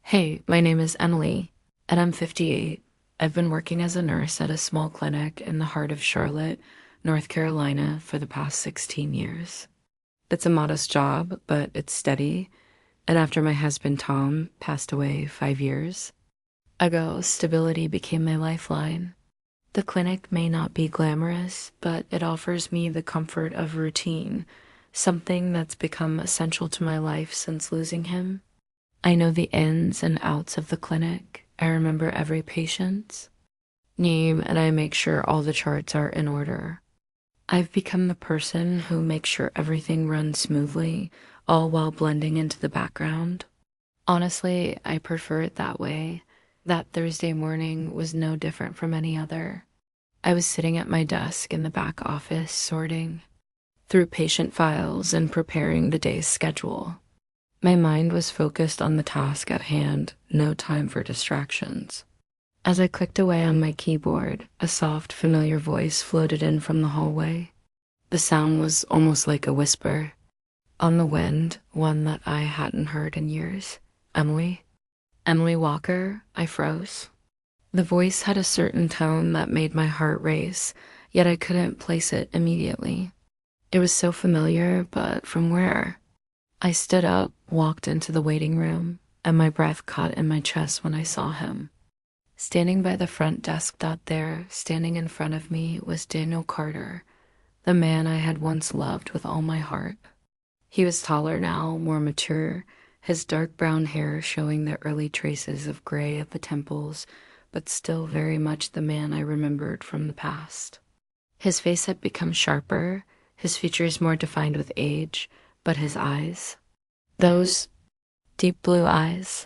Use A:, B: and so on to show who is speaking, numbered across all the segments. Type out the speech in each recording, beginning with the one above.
A: Hey, my name is Emily, and I'm 58. I've been working as a nurse at a small clinic in the heart of Charlotte, North Carolina for the past 16 years. It's a modest job, but it's steady, and after my husband Tom passed away 5 years ago, stability became my lifeline. The clinic may not be glamorous, but it offers me the comfort of routine, something that's become essential to my life since losing him. I know the ins and outs of the clinic. I remember every patient's name and I make sure all the charts are in order. I've become the person who makes sure everything runs smoothly, all while blending into the background. Honestly, I prefer it that way. That Thursday morning was no different from any other. I was sitting at my desk in the back office sorting through patient files and preparing the day's schedule. My mind was focused on the task at hand, no time for distractions. As I clicked away on my keyboard, a soft, familiar voice floated in from the hallway. The sound was almost like a whisper. On the wind, one that I hadn't heard in years. Emily? Emily Walker? I froze. The voice had a certain tone that made my heart race, yet I couldn't place it immediately. It was so familiar, but from where? I stood up, walked into the waiting room, and my breath caught in my chest when I saw him. Standing by the front desk out there, standing in front of me, was Daniel Carter, the man I had once loved with all my heart. He was taller now, more mature, his dark brown hair showing the early traces of gray at the temples, but still very much the man I remembered from the past. His face had become sharper, his features more defined with age, but his eyes, those deep blue eyes,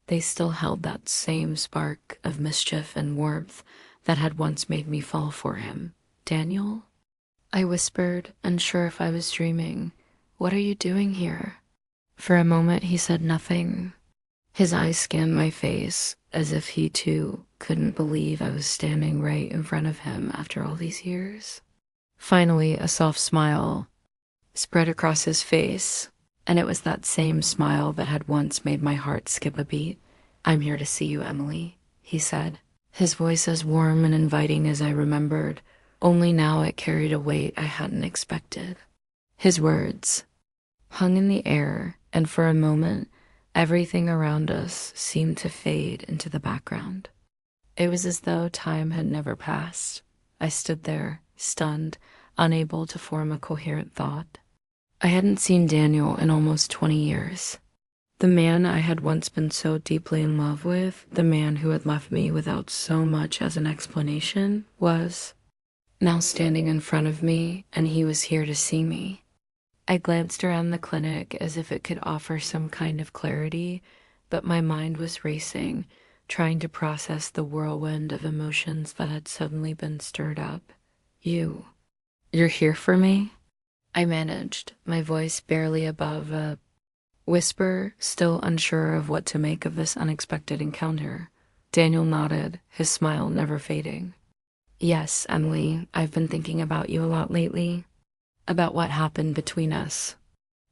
A: they still held that same spark of mischief and warmth that had once made me fall for him. Daniel? I whispered, unsure if I was dreaming. What are you doing here? For a moment he said nothing. His eyes scanned my face as if he too couldn't believe I was standing right in front of him after all these years. Finally, a soft smile spread across his face, and it was that same smile that had once made my heart skip a beat. I'm here to see you, Emily, he said, his voice as warm and inviting as I remembered, only now it carried a weight I hadn't expected. His words hung in the air, and for a moment, everything around us seemed to fade into the background. It was as though time had never passed. I stood there, stunned, unable to form a coherent thought. I hadn't seen Daniel in almost 20 years. The man I had once been so deeply in love with, the man who had left me without so much as an explanation, was now standing in front of me, and he was here to see me. I glanced around the clinic as if it could offer some kind of clarity, but my mind was racing, trying to process the whirlwind of emotions that had suddenly been stirred up. You're here for me? I managed, my voice barely above a whisper, still unsure of what to make of this unexpected encounter. Daniel nodded, his smile never fading. Yes, Emily, I've been thinking about you a lot lately, about what happened between us,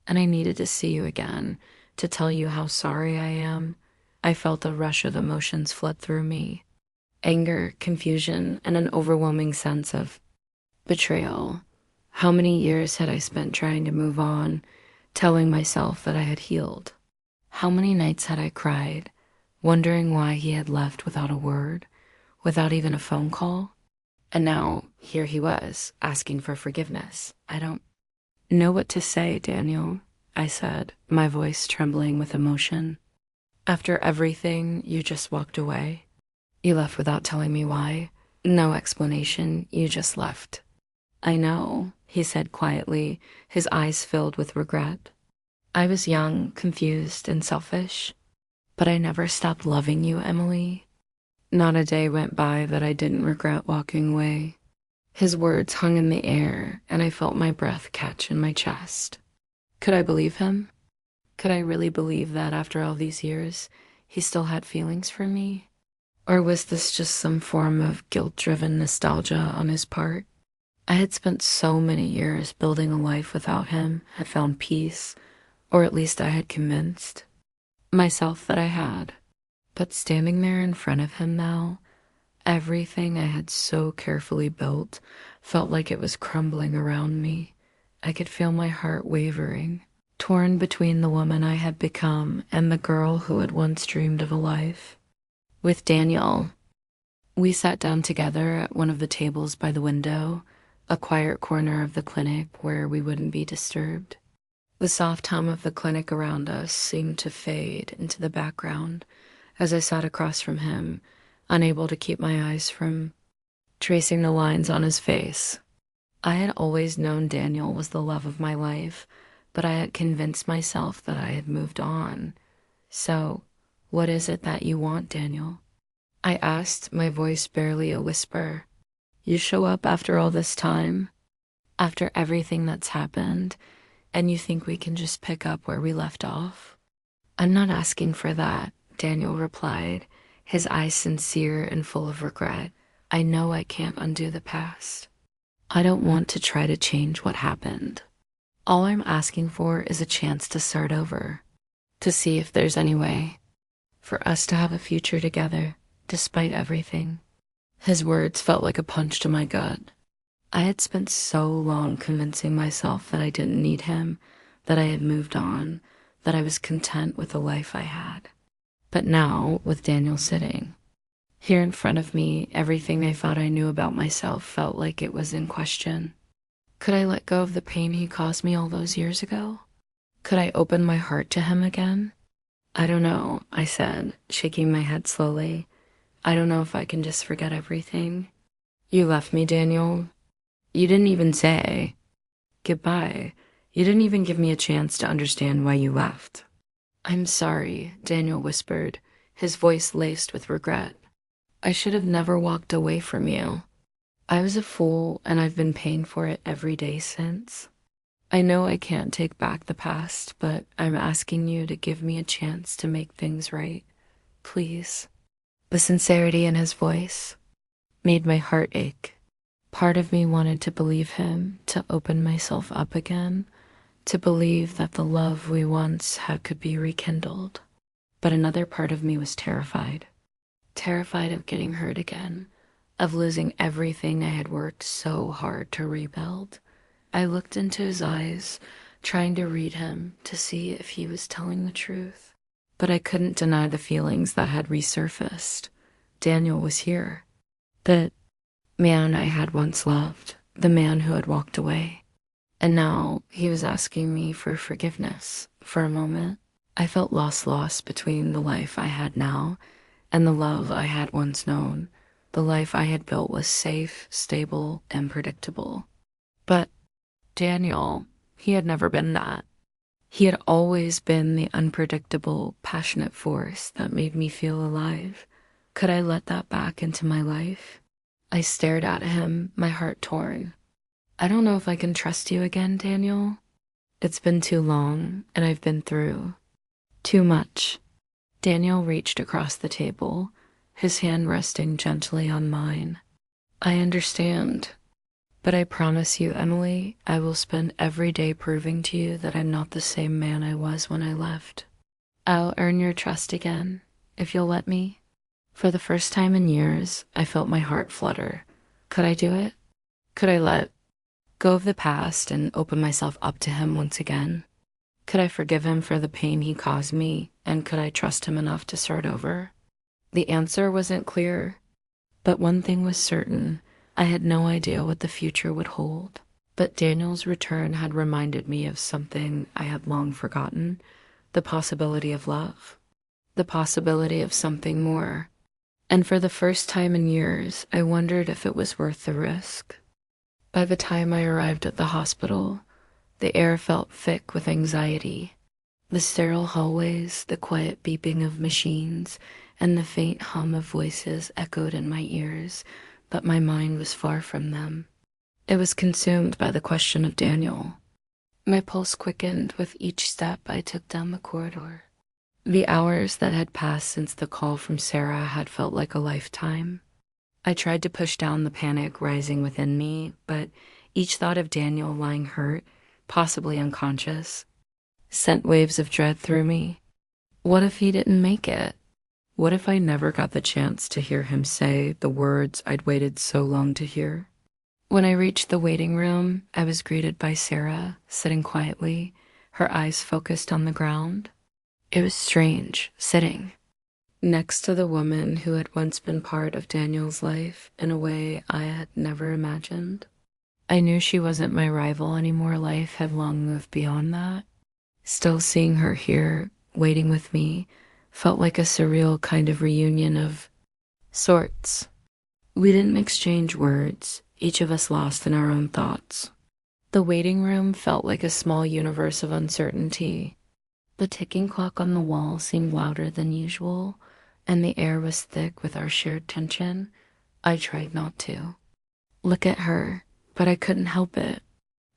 A: and I needed to see you again, to tell you how sorry I am. I felt a rush of emotions flood through me. Anger, confusion, and an overwhelming sense of betrayal. How many years had I spent trying to move on, telling myself that I had healed? How many nights had I cried, wondering why he had left without a word, without even a phone call? And now, here he was, asking for forgiveness. I don't know what to say, Daniel, I said, my voice trembling with emotion. After everything, you just walked away. You left without telling me why. No explanation, you just left. I know, he said quietly, his eyes filled with regret. I was young, confused, and selfish, but I never stopped loving you, Emily. Not a day went by that I didn't regret walking away. His words hung in the air, and I felt my breath catch in my chest. Could I believe him? Could I really believe that after all these years, he still had feelings for me? Or was this just some form of guilt-driven nostalgia on his part? I had spent so many years building a life without him, had found peace, or at least I had convinced myself that I had. But standing there in front of him now, everything I had so carefully built felt like it was crumbling around me. I could feel my heart wavering, torn between the woman I had become and the girl who had once dreamed of a life. With Daniel, we sat down together at one of the tables by the window, a quiet corner of the clinic where we wouldn't be disturbed. The soft hum of the clinic around us seemed to fade into the background as I sat across from him, unable to keep my eyes from tracing the lines on his face. I had always known Daniel was the love of my life, but I had convinced myself that I had moved on. So, what is it that you want, Daniel? I asked, my voice barely a whisper. You show up after all this time, after everything that's happened, and you think we can just pick up where we left off? I'm not asking for that, Daniel replied, his eyes sincere and full of regret. I know I can't undo the past. I don't want to try to change what happened. All I'm asking for is a chance to start over, to see if there's any way for us to have a future together, despite everything. His words felt like a punch to my gut. I had spent so long convincing myself that I didn't need him, that I had moved on, that I was content with the life I had. But now, with Daniel sitting here in front of me, everything I thought I knew about myself felt like it was in question. Could I let go of the pain he caused me all those years ago? Could I open my heart to him again? I don't know, I said, shaking my head slowly. I don't know if I can just forget everything. You left me, Daniel. You didn't even say goodbye. You didn't even give me a chance to understand why you left. I'm sorry, Daniel whispered, his voice laced with regret. I should have never walked away from you. I was a fool, and I've been paying for it every day since. I know I can't take back the past, but I'm asking you to give me a chance to make things right. Please. The sincerity in his voice made my heart ache. Part of me wanted to believe him, to open myself up again, to believe that the love we once had could be rekindled. But another part of me was terrified. Terrified of getting hurt again, of losing everything I had worked so hard to rebuild. I looked into his eyes, trying to read him, to see if he was telling the truth. But I couldn't deny the feelings that had resurfaced. Daniel was here. The man I had once loved, the man who had walked away. And now he was asking me for forgiveness. For a moment, I felt lost between the life I had now and the love I had once known. The life I had built was safe, stable, and predictable. But Daniel, he had never been that. He had always been the unpredictable, passionate force that made me feel alive. Could I let that back into my life? I stared at him, my heart torn. I don't know if I can trust you again, Daniel. It's been too long, and I've been through too much. Daniel reached across the table, his hand resting gently on mine. I understand. But I promise you, Emily, I will spend every day proving to you that I'm not the same man I was when I left. I'll earn your trust again, if you'll let me. For the first time in years, I felt my heart flutter. Could I do it? Could I let go of the past and open myself up to him once again? Could I forgive him for the pain he caused me, and could I trust him enough to start over? The answer wasn't clear, but one thing was certain. I had no idea what the future would hold. But Daniel's return had reminded me of something I had long forgotten, the possibility of love, the possibility of something more. And for the first time in years, I wondered if it was worth the risk. By the time I arrived at the hospital, the air felt thick with anxiety. The sterile hallways, the quiet beeping of machines, and the faint hum of voices echoed in my ears, but my mind was far from them. It was consumed by the question of Daniel. My pulse quickened with each step I took down the corridor. The hours that had passed since the call from Sarah had felt like a lifetime. I tried to push down the panic rising within me, but each thought of Daniel lying hurt, possibly unconscious, sent waves of dread through me. What if he didn't make it? What if I never got the chance to hear him say the words I'd waited so long to hear? When I reached the waiting room, I was greeted by Sarah, sitting quietly, her eyes focused on the ground. It was strange, sitting next to the woman who had once been part of Daniel's life in a way I had never imagined. I knew she wasn't my rival anymore. Life had long moved beyond that. Still seeing her here, waiting with me, felt like a surreal kind of reunion of sorts. We didn't exchange words, each of us lost in our own thoughts. The waiting room felt like a small universe of uncertainty. The ticking clock on the wall seemed louder than usual, and the air was thick with our shared tension. I tried not to look at her, but I couldn't help it.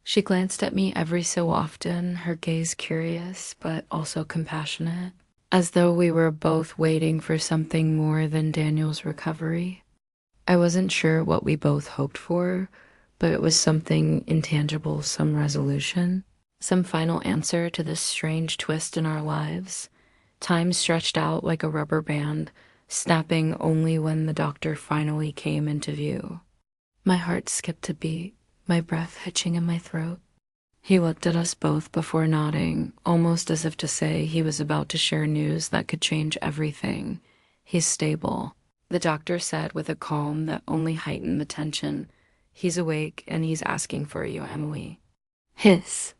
A: She glanced at me every so often, her gaze curious but also compassionate, as though we were both waiting for something more than Daniel's recovery. I wasn't sure what we both hoped for, but it was something intangible, some resolution, some final answer to this strange twist in our lives. Time stretched out like a rubber band, snapping only when the doctor finally came into view. My heart skipped a beat, my breath hitching in my throat. He looked at us both before nodding, almost as if to say he was about to share news that could change everything. He's stable, the doctor said with a calm that only heightened the tension. He's awake and he's asking for you, Emily. His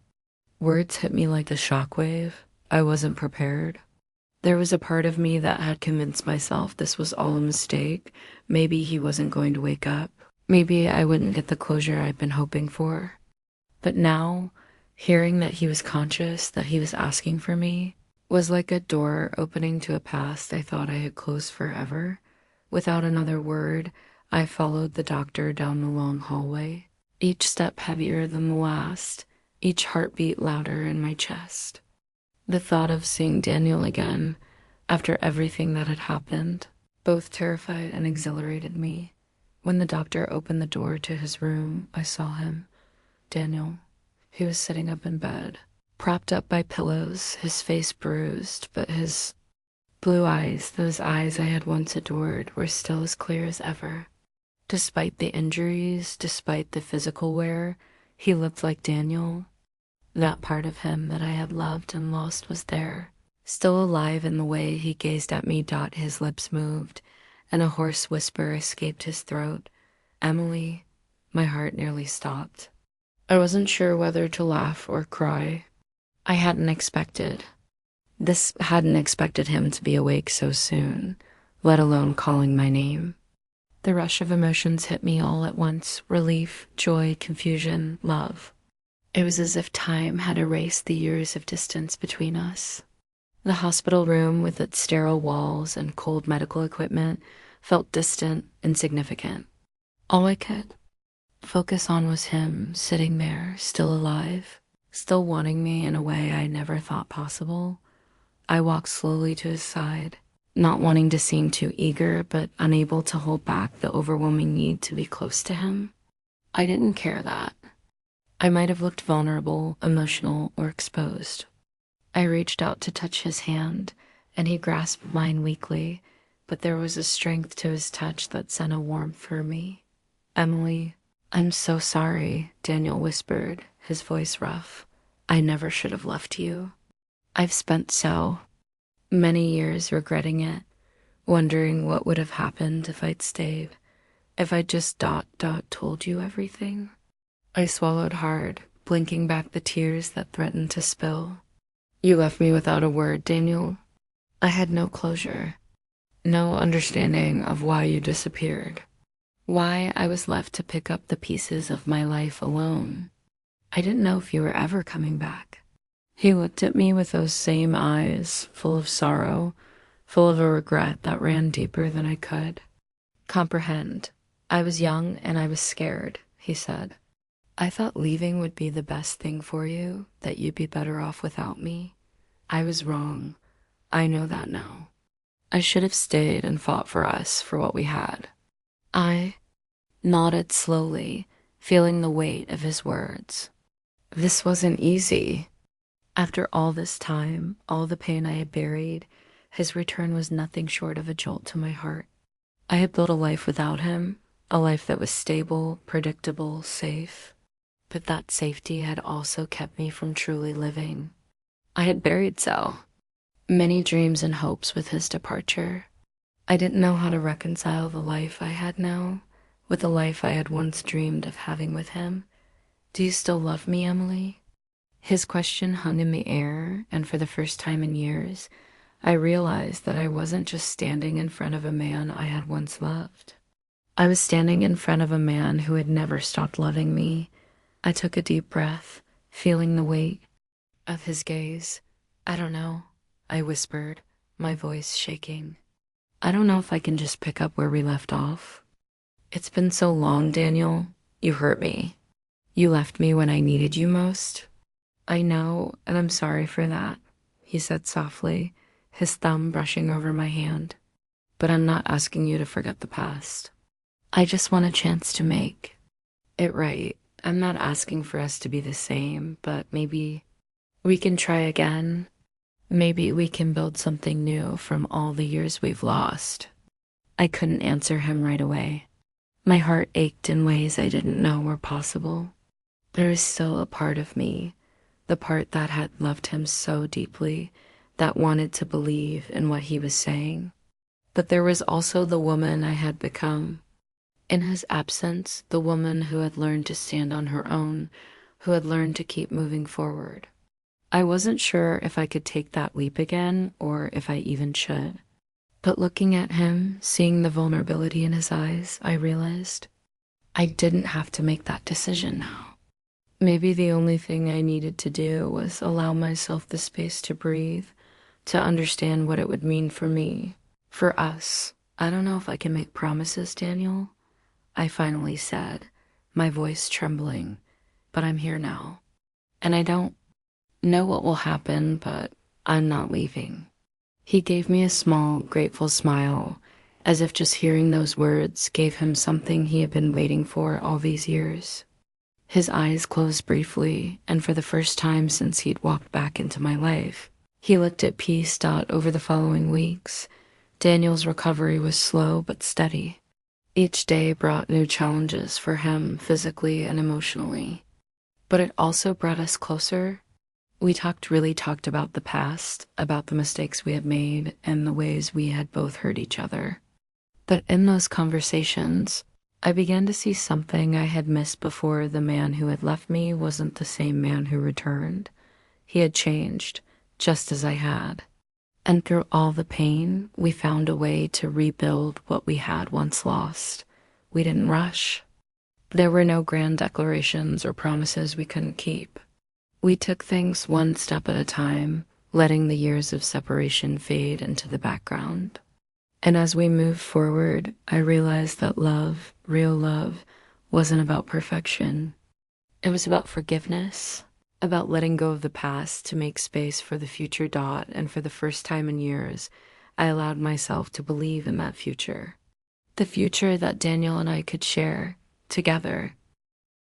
A: words hit me like a shockwave. I wasn't prepared. There was a part of me that had convinced myself this was all a mistake. Maybe he wasn't going to wake up. Maybe I wouldn't get the closure I'd been hoping for. But now, hearing that he was conscious, that he was asking for me, was like a door opening to a past I thought I had closed forever. Without another word, I followed the doctor down the long hallway, each step heavier than the last, each heartbeat louder in my chest. The thought of seeing Daniel again, after everything that had happened, both terrified and exhilarated me. When the doctor opened the door to his room, I saw him. Daniel. He was sitting up in bed, propped up by pillows, his face bruised, but his blue eyes, those eyes I had once adored, were still as clear as ever. Despite the injuries, despite the physical wear, he looked like Daniel. That part of him that I had loved and lost was there, still alive in the way he gazed at me. His lips moved, and a hoarse whisper escaped his throat. Emily. My heart nearly stopped. I wasn't sure whether to laugh or cry. I hadn't expected him to be awake so soon, let alone calling my name. The rush of emotions hit me all at once: relief, joy, confusion, love. It was as if time had erased the years of distance between us. The hospital room, with its sterile walls and cold medical equipment, felt distant, insignificant. All I could focus on was him, sitting there, still alive, still wanting me in a way I never thought possible. I walked slowly to his side, not wanting to seem too eager, but unable to hold back the overwhelming need to be close to him. I didn't care that. I might have looked vulnerable, emotional, or exposed. I reached out to touch his hand, and he grasped mine weakly, but there was a strength to his touch that sent a warmth through me. Emily, I'm so sorry, Daniel whispered, his voice rough. I never should have left you. I've spent so many years regretting it, wondering what would have happened if I'd stayed, if I'd just told you everything. I swallowed hard, blinking back the tears that threatened to spill. You left me without a word, Daniel. I had no closure, no understanding of why you disappeared, why I was left to pick up the pieces of my life alone. I didn't know if you were ever coming back. He looked at me with those same eyes, full of sorrow, full of a regret that ran deeper than I could comprehend. I was young and I was scared, he said. I thought leaving would be the best thing for you, that you'd be better off without me. I was wrong. I know that now. I should have stayed and fought for us, for what we had. I nodded slowly, feeling the weight of his words. This wasn't easy. After all this time, all the pain I had buried, His return was nothing short of a jolt to my heart. I had built a life without him, a life that was stable, predictable, safe. But that safety had also kept me from truly living. I had buried so many dreams and hopes with his departure. I didn't know how to reconcile the life I had now with the life I had once dreamed of having with him. Do you still love me, Emily? His question hung in the air, and for the first time in years, I realized that I wasn't just standing in front of a man I had once loved. I was standing in front of a man who had never stopped loving me. I took a deep breath, feeling the weight of his gaze. I don't know, I whispered, my voice shaking. I don't know if I can just pick up where we left off. It's been so long, Daniel. You hurt me. You left me when I needed you most. I know, and I'm sorry for that, he said softly, his thumb brushing over my hand. But I'm not asking you to forget the past. I just want a chance to make it right. I'm not asking for us to be the same, but maybe we can try again. Maybe we can build something new from all the years we've lost. I couldn't answer him right away. My heart ached in ways I didn't know were possible. There was still a part of me, the part that had loved him so deeply, that wanted to believe in what he was saying. But there was also the woman I had become. In his absence, the woman who had learned to stand on her own, who had learned to keep moving forward. I wasn't sure if I could take that leap again, or if I even should. But looking at him, seeing the vulnerability in his eyes, I realized I didn't have to make that decision now. Maybe the only thing I needed to do was allow myself the space to breathe, to understand what it would mean for me, for us. I don't know if I can make promises, Daniel, I finally said, my voice trembling, but I'm here now. And I don't know what will happen, but I'm not leaving. He gave me a small, grateful smile, as if just hearing those words gave him something he had been waiting for all these years. His eyes closed briefly, and for the first time since he'd walked back into my life, he looked at peace. Over the following weeks, Daniel's recovery was slow but steady. Each day brought new challenges for him physically and emotionally, but it also brought us closer. We really talked about the past, about the mistakes we had made, and the ways we had both hurt each other. But in those conversations, I began to see something I had missed before. The man who had left me wasn't the same man who returned. He had changed, just as I had. And through all the pain, we found a way to rebuild what we had once lost. We didn't rush. There were no grand declarations or promises we couldn't keep. We took things one step at a time, letting the years of separation fade into the background. And as we moved forward, I realized that love, real love, wasn't about perfection. It was about forgiveness, about letting go of the past to make space for the future. And for the first time in years, I allowed myself to believe in that future. The future that Daniel and I could share together.